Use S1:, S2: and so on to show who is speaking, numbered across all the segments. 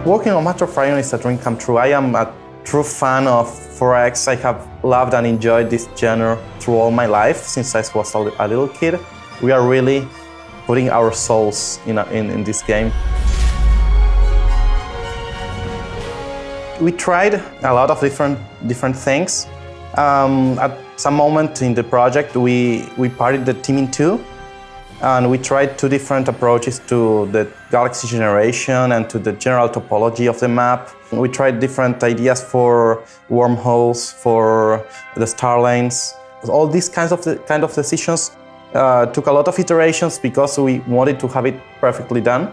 S1: Working on Master of Orion is a dream come true. I am a true fan of 4X. I have loved and enjoyed this genre through all my life since I was a little kid. We are really putting our souls in this game. We tried a lot of different things. At some moment in the project, we parted the team in two, and we tried two different approaches to the galaxy generation and to the general topology of the map. We tried different ideas for wormholes, for the star lanes. All these kind of decisions took a lot of iterations because we wanted to have it perfectly done.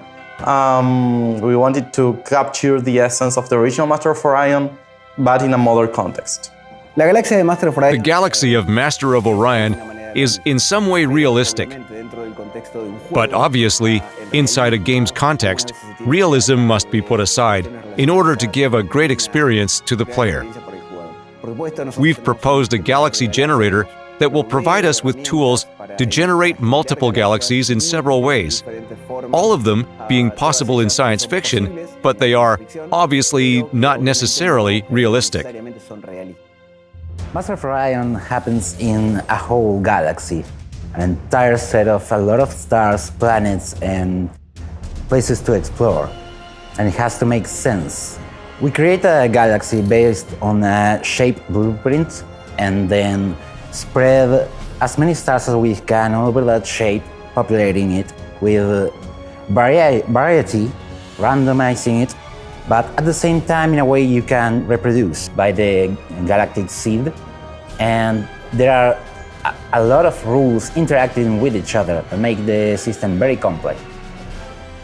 S1: We wanted to capture the essence of the original Master of Orion, but in a modern context.
S2: The galaxy of Master of Orion is in some way realistic. But obviously, inside a game's context, realism must be put aside in order to give a great experience to the player. We've proposed a galaxy generator that will provide us with tools to generate multiple galaxies in several ways, all of them being possible in science fiction, but they are obviously not necessarily realistic.
S3: Master of Orion happens in a whole galaxy, an entire set of a lot of stars, planets, and places to explore, and it has to make sense. We create a galaxy based on a shaped blueprint and then spread as many stars as we can over that shape, populating it with variety, randomizing it, but at the same time in a way you can reproduce by the galactic seed. And there are a lot of rules interacting with each other that make the system very complex.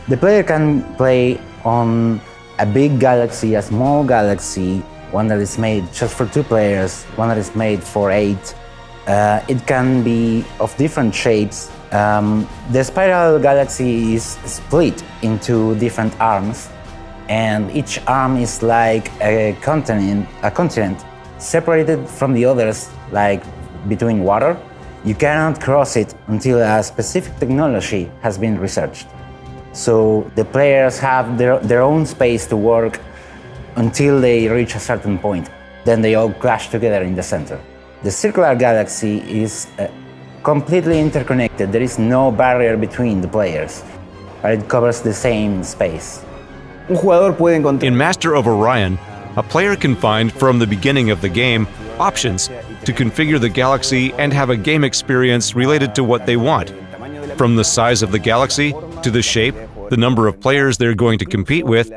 S3: The player can play on a big galaxy, a small galaxy, one that is made just for 2 players, one that is made for 8. It can be of different shapes. The spiral galaxy is split into different arms, and each arm is like a continent separated from the others, like between water. You cannot cross it until a specific technology has been researched. So the players have their own space to work until they reach a certain point. Then they all clash together in the center. The circular galaxy is completely interconnected. There is no barrier between the players, but it covers the same space.
S2: In Master of Orion, a player can find from the beginning of the game options to configure the galaxy and have a game experience related to what they want, from the size of the galaxy to the shape, the number of players they're going to compete with,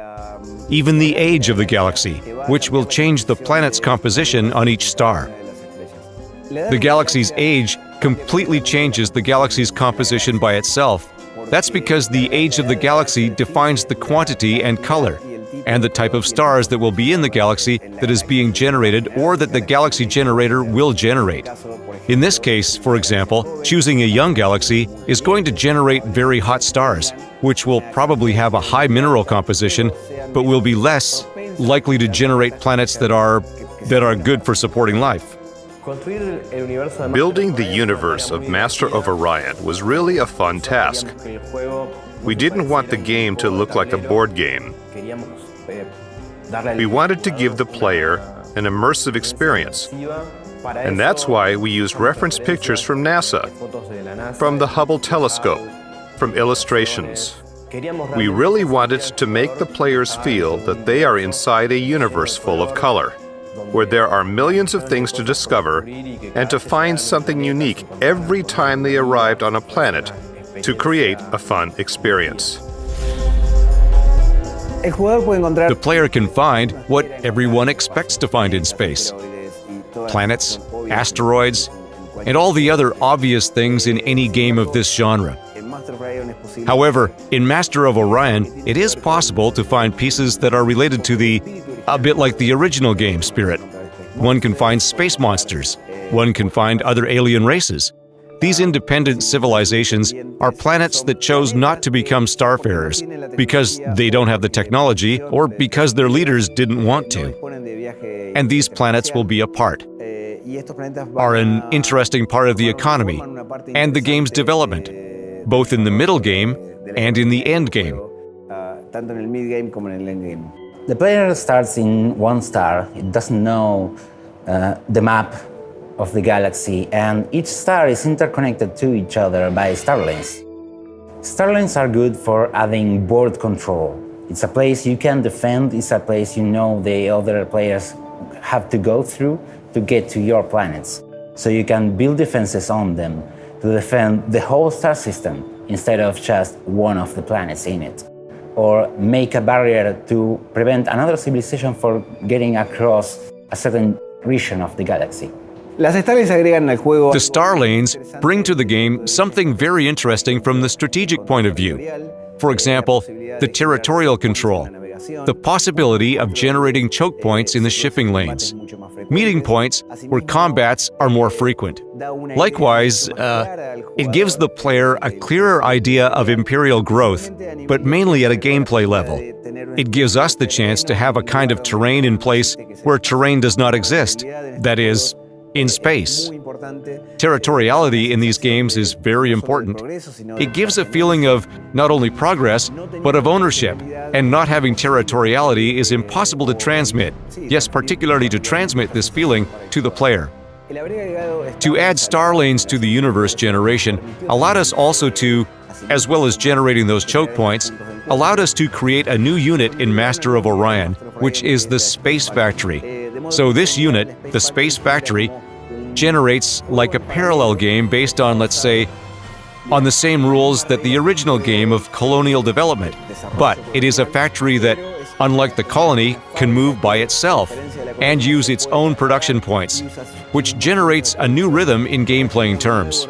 S2: even the age of the galaxy, which will change the planet's composition on each star. The galaxy's age completely changes the galaxy's composition by itself. That's because the age of the galaxy defines the quantity and color, and the type of stars that will be in the galaxy that is being generated or that the galaxy generator will generate. In this case, for example, choosing a young galaxy is going to generate very hot stars, which will probably have a high mineral composition, but will be less likely to generate planets that are good for supporting life.
S4: Building the universe of Master of Orion was really a fun task. We didn't want the game to look like a board game. We wanted to give the player an immersive experience. And that's why we used reference pictures from NASA, from the Hubble telescope, from illustrations. We really wanted to make the players feel that they are inside a universe full of color, where there are millions of things to discover and to find something unique every time they arrived on a planet to create a fun experience.
S2: The player can find what everyone expects to find in space: planets, asteroids, and all the other obvious things in any game of this genre. However, in Master of Orion, it is possible to find pieces that are related to a bit like the original game spirit. One can find space monsters. One can find other alien races. These independent civilizations are planets that chose not to become starfarers because they don't have the technology or because their leaders didn't want to. And these planets will be are an interesting part of the economy and the game's development, both in the middle game and in the end game.
S3: Tanto en el mid game como en el end game. The player starts in one star. It doesn't know the map of the galaxy, and each star is interconnected to each other by star lanes. Star lanes are good for adding board control. It's a place you can defend, it's a place you know the other players have to go through to get to your planets. So you can build defenses on them to defend the whole star system instead of just one of the planets in it. Or make a barrier to prevent another civilization from getting across a certain region of the galaxy.
S2: The star lanes bring to the game something very interesting from the strategic point of view. For example, the territorial control, the possibility of generating choke points in the shipping lanes, meeting points where combats are more frequent. Likewise, it gives the player a clearer idea of Imperial growth, but mainly at a gameplay level. It gives us the chance to have a kind of terrain in place where terrain does not exist, that is, in space. Territoriality in these games is very important. It gives a feeling of not only progress, but of ownership, and not having territoriality is impossible to transmit, yes, particularly to transmit this feeling to the player. To add star lanes to the universe generation allowed us also to, as well as generating those choke points, allowed us to create a new unit in Master of Orion, which is the Space Factory. So this unit, the Space Factory, generates like a parallel game based on, let's say, on the same rules that the original game of colonial development. But it is a factory that, unlike the colony, can move by itself and use its own production points, which generates a new rhythm in game-playing terms.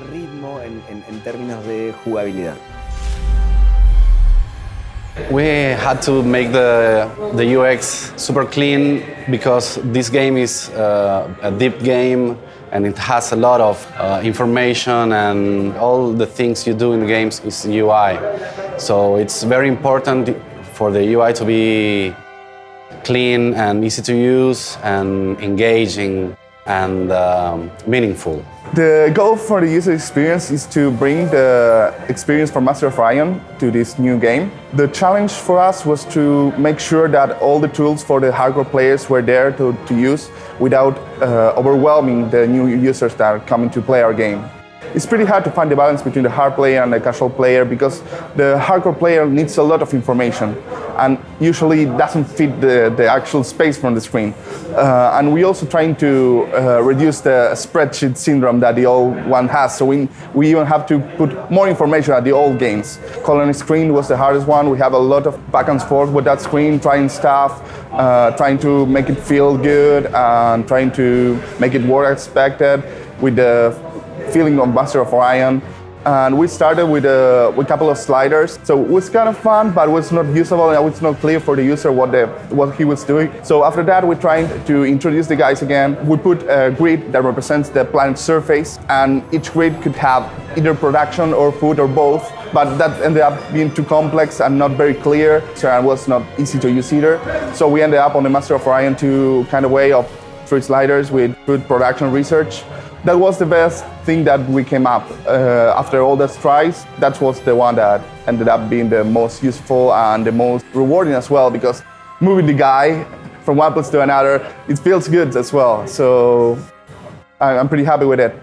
S5: We had to make the UX super clean because this game is a deep game and it has a lot of information, and all the things you do in the games is UI. So it's very important for the UI to be clean and easy to use and engaging and meaningful.
S6: The goal for the user experience is to bring the experience from Master of Orion to this new game. The challenge for us was to make sure that all the tools for the hardcore players were there to use without overwhelming the new users that are coming to play our game. It's pretty hard to find the balance between the hard player and the casual player because the hardcore player needs a lot of information and usually doesn't fit the actual space from the screen. And we're also trying to reduce the spreadsheet syndrome that the old one has, so we even have to put more information at the old games. Colony screen was the hardest one. We have a lot of back and forth with that screen, trying stuff, trying to make it feel good and trying to make it work as expected with the feeling of Master of Orion. And we started with a couple of sliders. So it was kind of fun, but it was not usable and it was not clear for the user what he was doing. So after that, we're trying to introduce the guys again. We put a grid that represents the planet's surface, and each grid could have either production or food or both, but that ended up being too complex and not very clear, so it was not easy to use either. So we ended up on the Master of Orion 2 kind of way of 3 sliders with food production research. That was the best thing that we came up after all those tries. That was the one that ended up being the most useful and the most rewarding as well, because moving the guy from one place to another, it feels good as well. So I'm pretty happy with it.